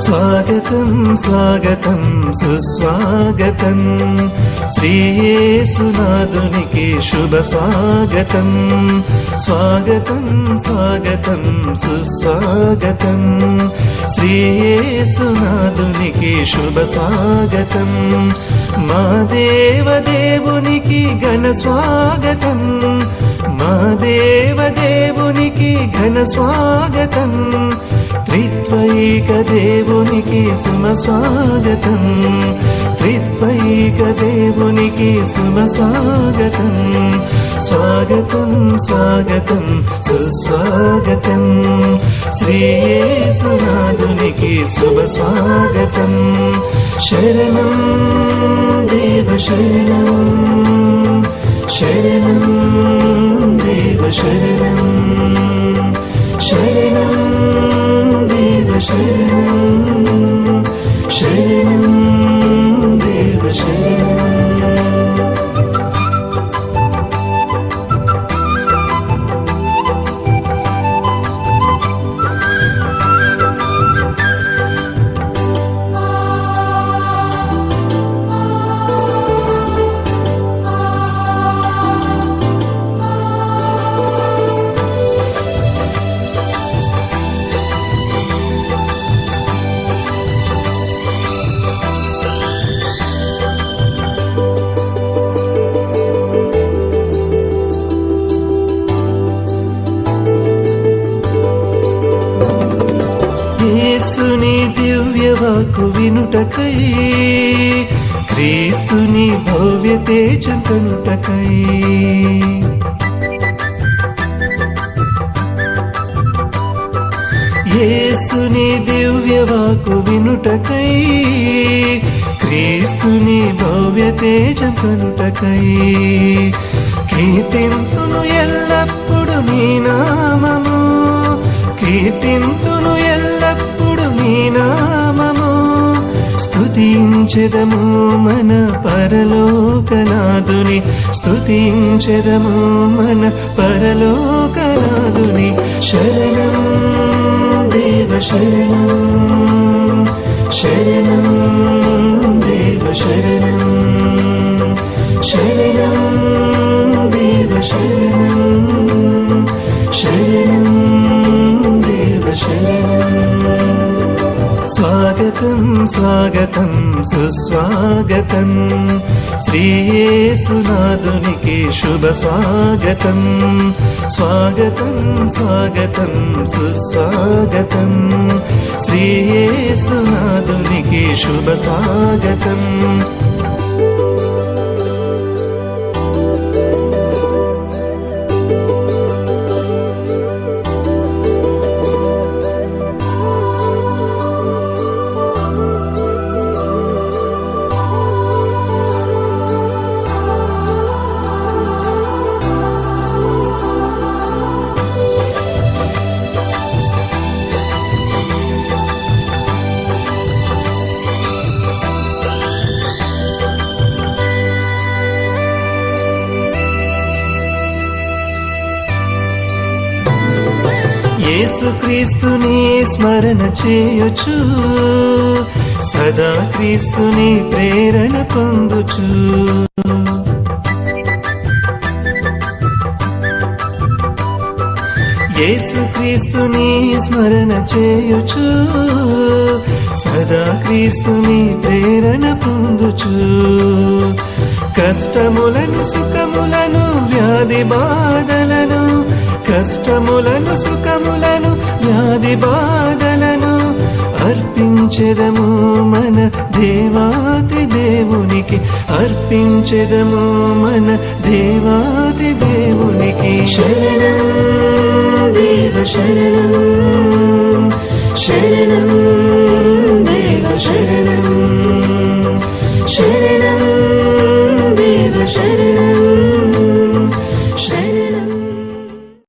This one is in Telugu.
స్వాగతం స్వాగతం సుస్వాగతం శ్రీయేసునాథునికి శుభ స్వాగతం. స్వాగతం స్వాగతం సుస్వాగతం శ్రీయేసునాథునికి శుభ స్వాగతం. మా దేవదేవునికి ఘన స్వాగతం, మా దేవదేవునికి ఘన స్వాగతం. త్రిత్వైక దేవునికి సుమ స్వాగతం, త్రిత్వైక దేవునికి సుమ స్వాగతం. స్వాగతం స్వాగతం సుస్వాగతం శ్రీయేసునాథునికి శుభ స్వాగతం. శరణం దేవ శరణం, శరణం దేవ శరణం, శరణం దేవ శరణం, శరణం దేవ శరణం. యేసుని దివ్యవాకు వినుటకై, క్రీస్తుని భవ్య తేజం కనుటకై, యేసుని దివ్యవాకు వినుటకై, క్రీస్తుని భవ్య తేజం కనుటకై. కీర్తింతును ఎల్లప్పుడు నీ నామము, కీర్తింతును ఎల్లప్పుడు నీ నామము. స్తుతించెదము మన పరలోకనాథుని, స్తుతించెదము మన పరలోకనాథుని. శరణం దేవ శరణం, శరణం దేవ శరణం, శరణం దేవ శరణం, శరణం దేవ శరణం. స్వాగతం స్వాగతం సుస్వాగతం శ్రీయేసునాథునికి శుభ స్వాగతం. స్వాగతం స్వాగతం సుస్వాగతం శ్రీయేసునాథునికి శుభ స్వాగతం. యేసుక్రీస్తుని స్మరణ చేయొచ్చు, సదా క్రీస్తుని ప్రేరణ పొందుచు. యేసుక్రీస్తుని స్మరణ చేయొచ్చు, సదా క్రీస్తుని ప్రేరణ పొందుచు. కష్టములను సుఖములను వ్యాధి బాధలను, కష్టములను సుఖములను వ్యాధి బాధలను అర్పించెదము మన దేవాది దేవునికి, అర్పించెదము మన దేవాది దేవునికి. శరణం దేవ శరణం,